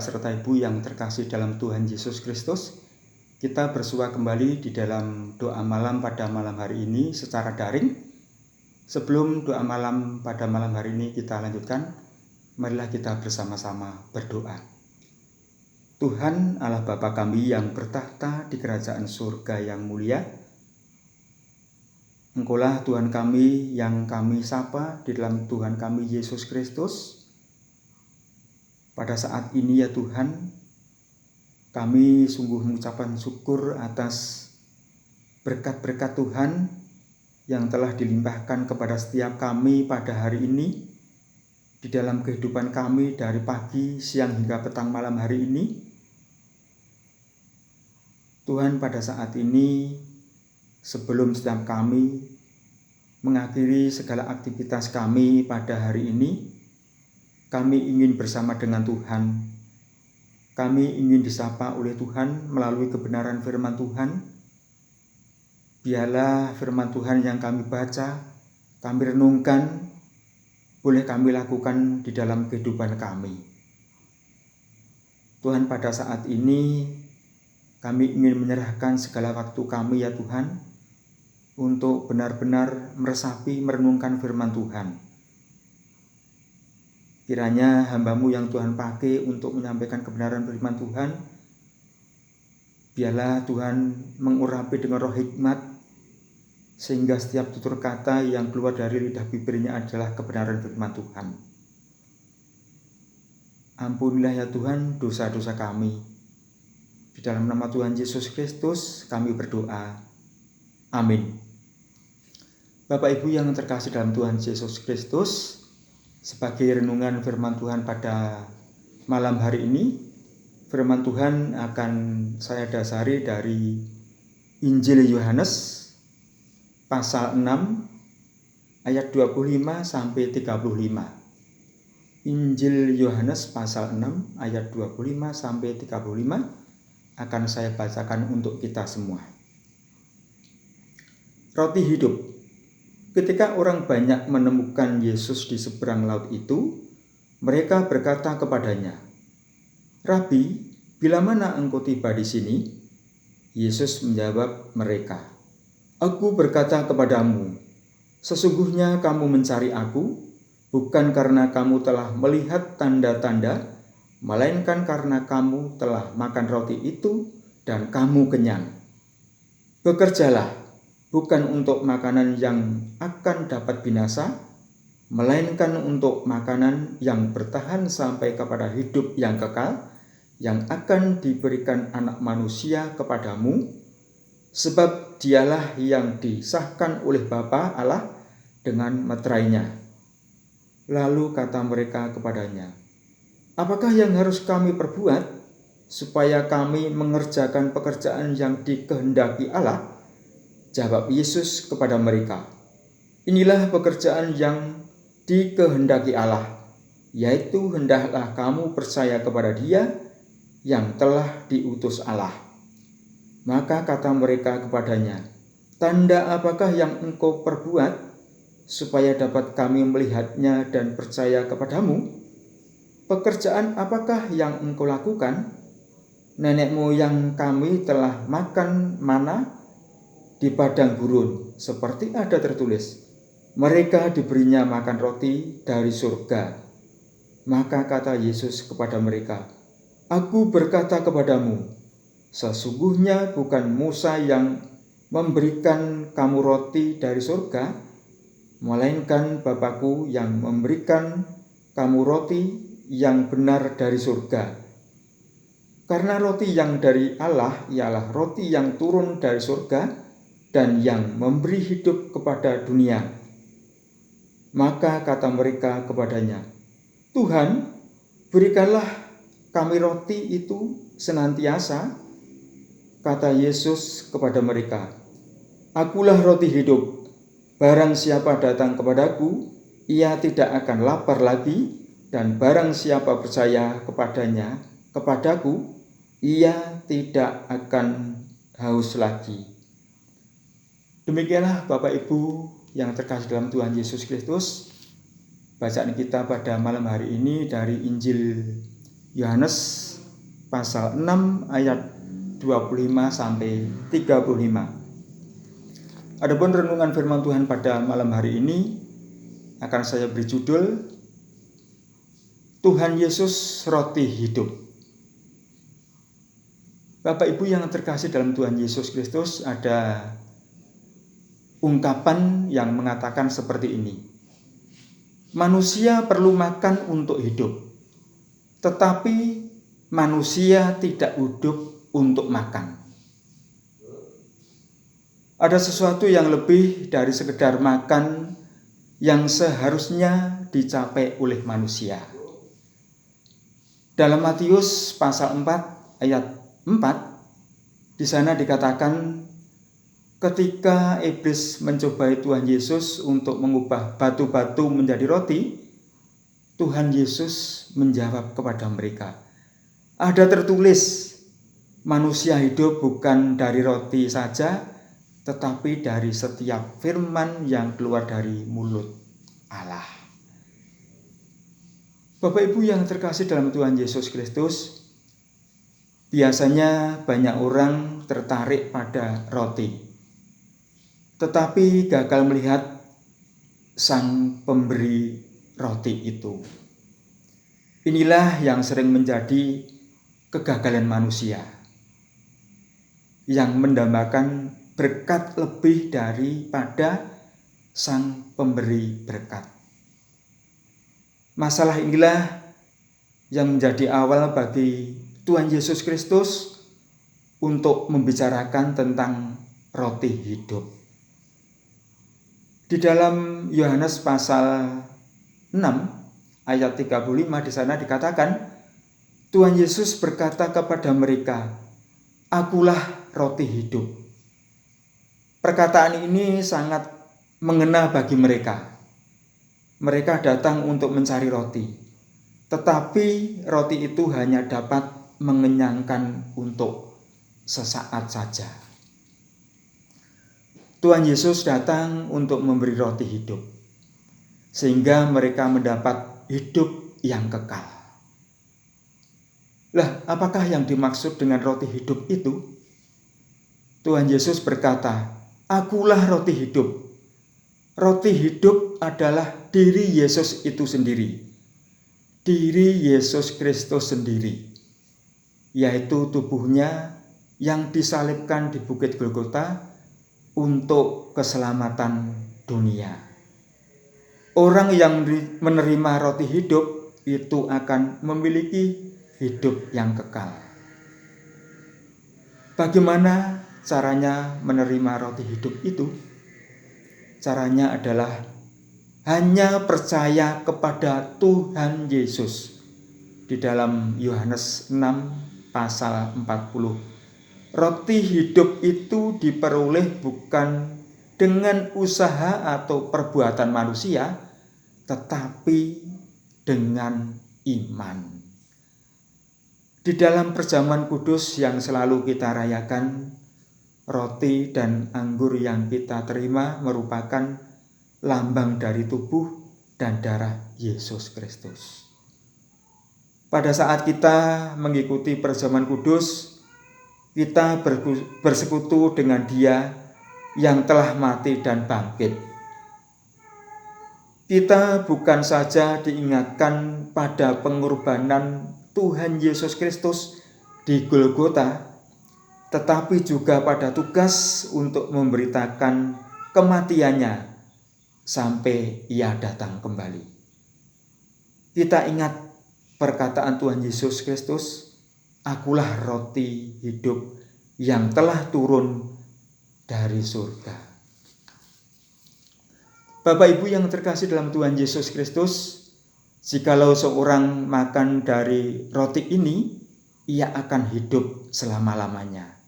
Bapak serta Ibu yang terkasih dalam Tuhan Yesus Kristus, kita bersua kembali di dalam doa malam pada malam hari ini secara daring. Sebelum doa malam pada malam hari ini kita lanjutkan, marilah kita bersama-sama berdoa. Tuhan Allah Bapa kami yang bertahta di kerajaan surga yang mulia, Engkaulah Tuhan kami yang kami sapa di dalam Tuhan kami Yesus Kristus. Pada saat ini ya Tuhan, kami sungguh mengucapkan syukur atas berkat-berkat Tuhan yang telah dilimpahkan kepada setiap kami pada hari ini, di dalam kehidupan kami dari pagi, siang hingga petang malam hari ini. Tuhan, pada saat ini sebelum setiap kami mengakhiri segala aktivitas kami pada hari ini, kami ingin bersama dengan Tuhan. Kami ingin disapa oleh Tuhan melalui kebenaran firman Tuhan. Biarlah firman Tuhan yang kami baca, kami renungkan, boleh kami lakukan di dalam kehidupan kami. Tuhan, pada saat ini kami ingin menyerahkan segala waktu kami ya Tuhan, untuk benar-benar meresapi, merenungkan firman Tuhan. Kiranya hamba-Mu yang Tuhan pakai untuk menyampaikan kebenaran firman Tuhan, biarlah Tuhan mengurapi dengan roh hikmat, sehingga setiap tutur kata yang keluar dari lidah bibirnya adalah kebenaran firman Tuhan. Ampunilah ya Tuhan dosa-dosa kami. Di dalam nama Tuhan Yesus Kristus kami berdoa. Amin. Bapak Ibu yang terkasih dalam Tuhan Yesus Kristus, sebagai renungan firman Tuhan pada malam hari ini, firman Tuhan akan saya dasari dari Injil Yohanes pasal 6 ayat 25 sampai 35. Injil Yohanes pasal 6 ayat 25 sampai 35 akan saya bacakan untuk kita semua. Roti hidup. Ketika orang banyak menemukan Yesus di seberang laut itu, mereka berkata kepadanya, "Rabi, bila mana engkau tiba di sini?" Yesus menjawab mereka, "Aku berkata kepadamu, sesungguhnya kamu mencari aku, bukan karena kamu telah melihat tanda-tanda, melainkan karena kamu telah makan roti itu dan kamu kenyang. Bekerjalah, bukan untuk makanan yang akan dapat binasa, melainkan untuk makanan yang bertahan sampai kepada hidup yang kekal, yang akan diberikan Anak Manusia kepadamu, sebab dialah yang disahkan oleh Bapa Allah dengan meterainya." Lalu kata mereka kepadanya, "Apakah yang harus kami perbuat supaya kami mengerjakan pekerjaan yang dikehendaki Allah?" Jawab Yesus kepada mereka, "Inilah pekerjaan yang dikehendaki Allah, yaitu hendaklah kamu percaya kepada Dia yang telah diutus Allah." Maka kata mereka kepadanya, "Tanda apakah yang engkau perbuat supaya dapat kami melihatnya dan percaya kepadamu? Pekerjaan apakah yang engkau lakukan? Nenek moyang kami telah makan mana di padang gurun, seperti ada tertulis, mereka diberinya makan roti dari surga." Maka kata Yesus kepada mereka, "Aku berkata kepadamu, sesungguhnya bukan Musa yang memberikan kamu roti dari surga, melainkan Bapa-Ku yang memberikan kamu roti yang benar dari surga. Karena roti yang dari Allah ialah roti yang turun dari surga dan yang memberi hidup kepada dunia." Maka kata mereka kepadanya, "Tuhan, berikanlah kami roti itu senantiasa." Kata Yesus kepada mereka, "Akulah roti hidup. Barang siapa datang kepadaku, ia tidak akan lapar lagi, dan barang siapa percaya kepadaku, ia tidak akan haus lagi." Demikianlah Bapak Ibu yang terkasih dalam Tuhan Yesus Kristus, bacaan kita pada malam hari ini dari Injil Yohanes pasal 6 ayat 25 sampai 35. Adapun renungan firman Tuhan pada malam hari ini akan saya beri judul Tuhan Yesus Roti Hidup. Bapak Ibu yang terkasih dalam Tuhan Yesus Kristus, ada ungkapan yang mengatakan seperti ini. Manusia perlu makan untuk hidup, tetapi manusia tidak hidup untuk makan. Ada sesuatu yang lebih dari sekedar makan yang seharusnya dicapai oleh manusia. Dalam Matius pasal 4 ayat 4, di sana dikatakan ketika iblis mencobai Tuhan Yesus untuk mengubah batu-batu menjadi roti, Tuhan Yesus menjawab kepada mereka, ada tertulis, manusia hidup bukan dari roti saja, tetapi dari setiap firman yang keluar dari mulut Allah. Bapak Ibu yang terkasih dalam Tuhan Yesus Kristus, biasanya banyak orang tertarik pada roti, tetapi gagal melihat sang pemberi roti itu. Inilah yang sering menjadi kegagalan manusia, yang mendambakan berkat lebih daripada sang pemberi berkat. Masalah inilah yang menjadi awal bagi Tuhan Yesus Kristus untuk membicarakan tentang roti hidup. Di dalam Yohanes pasal 6 ayat 35 di sana dikatakan, Tuhan Yesus berkata kepada mereka, akulah roti hidup. Perkataan ini sangat mengena bagi mereka. Mereka datang untuk mencari roti, tetapi roti itu hanya dapat mengenyangkan untuk sesaat saja. Tuhan Yesus datang untuk memberi roti hidup, sehingga mereka mendapat hidup yang kekal. Lah, apakah yang dimaksud dengan roti hidup itu? Tuhan Yesus berkata, akulah roti hidup. Roti hidup adalah diri Yesus itu sendiri. Diri Yesus Kristus sendiri. Yaitu tubuhnya yang disalibkan di Bukit Golgota untuk keselamatan dunia. Orang yang menerima roti hidup itu akan memiliki hidup yang kekal. Bagaimana caranya menerima roti hidup itu? Caranya adalah hanya percaya kepada Tuhan Yesus. Di dalam Yohanes 6 pasal 40. Roti hidup itu diperoleh bukan dengan usaha atau perbuatan manusia, tetapi dengan iman. Di dalam perjamuan kudus yang selalu kita rayakan, roti dan anggur yang kita terima merupakan lambang dari tubuh dan darah Yesus Kristus. Pada saat kita mengikuti perjamuan kudus, kita bersekutu dengan Dia yang telah mati dan bangkit. Kita bukan saja diingatkan pada pengorbanan Tuhan Yesus Kristus di Golgota, tetapi juga pada tugas untuk memberitakan kematiannya sampai Ia datang kembali. Kita ingat perkataan Tuhan Yesus Kristus, akulah roti hidup yang telah turun dari surga. Bapak Ibu yang terkasih dalam Tuhan Yesus Kristus, jikalau seorang makan dari roti ini, ia akan hidup selama-lamanya.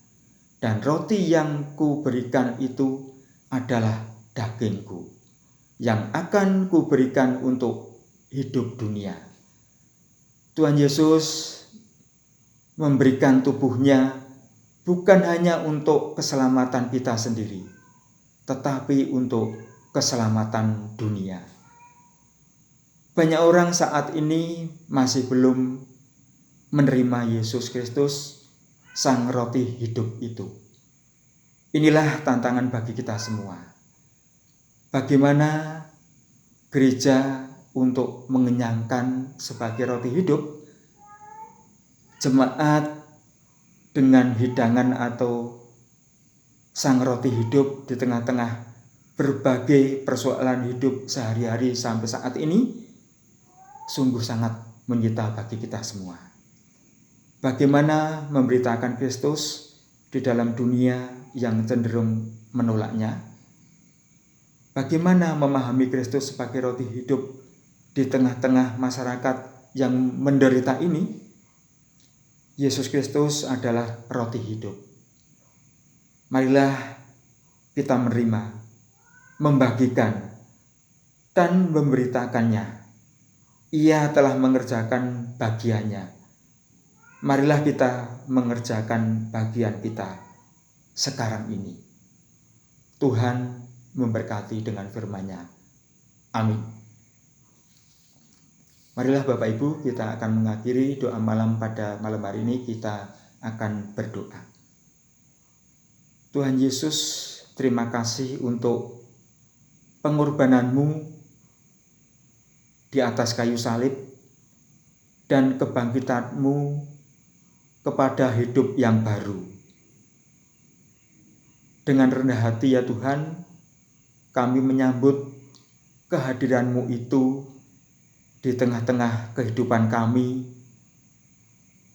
Dan roti yang kuberikan itu adalah dagingku, yang akan kuberikan untuk hidup dunia. Tuhan Yesus memberikan tubuhnya bukan hanya untuk keselamatan kita sendiri, tetapi untuk keselamatan dunia. Banyak orang saat ini masih belum menerima Yesus Kristus, Sang Roti hidup itu. Inilah tantangan bagi kita semua. Bagaimana gereja untuk mengenyangkan sebagai roti hidup, jemaat dengan hidangan atau Sang Roti hidup di tengah-tengah berbagai persoalan hidup sehari-hari sampai saat ini, sungguh sangat menyita bagi kita semua. Bagaimana memberitakan Kristus di dalam dunia yang cenderung menolaknya? Bagaimana memahami Kristus sebagai roti hidup di tengah-tengah masyarakat yang menderita ini? Yesus Kristus adalah roti hidup. Marilah kita menerima, membagikan, dan memberitakannya. Ia telah mengerjakan bagiannya. Marilah kita mengerjakan bagian kita sekarang ini. Tuhan memberkati dengan firman-Nya. Amin. Marilah Bapak Ibu, kita akan mengakhiri doa malam pada malam hari ini. Kita akan berdoa. Tuhan Yesus, terima kasih untuk pengorbanan-Mu di atas kayu salib dan kebangkitan-Mu kepada hidup yang baru. Dengan rendah hati ya Tuhan, kami menyambut kehadiran-Mu itu di tengah-tengah kehidupan kami,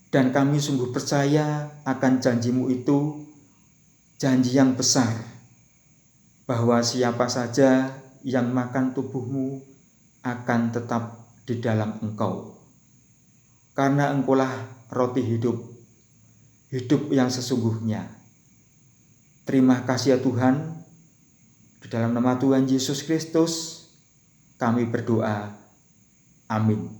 dan kami sungguh percaya akan janji-Mu itu, janji yang besar, bahwa siapa saja yang makan tubuh-Mu akan tetap di dalam Engkau. Karena Engkaulah roti hidup, hidup yang sesungguhnya. Terima kasih ya Tuhan. Di dalam nama Tuhan Yesus Kristus kami berdoa. Amin.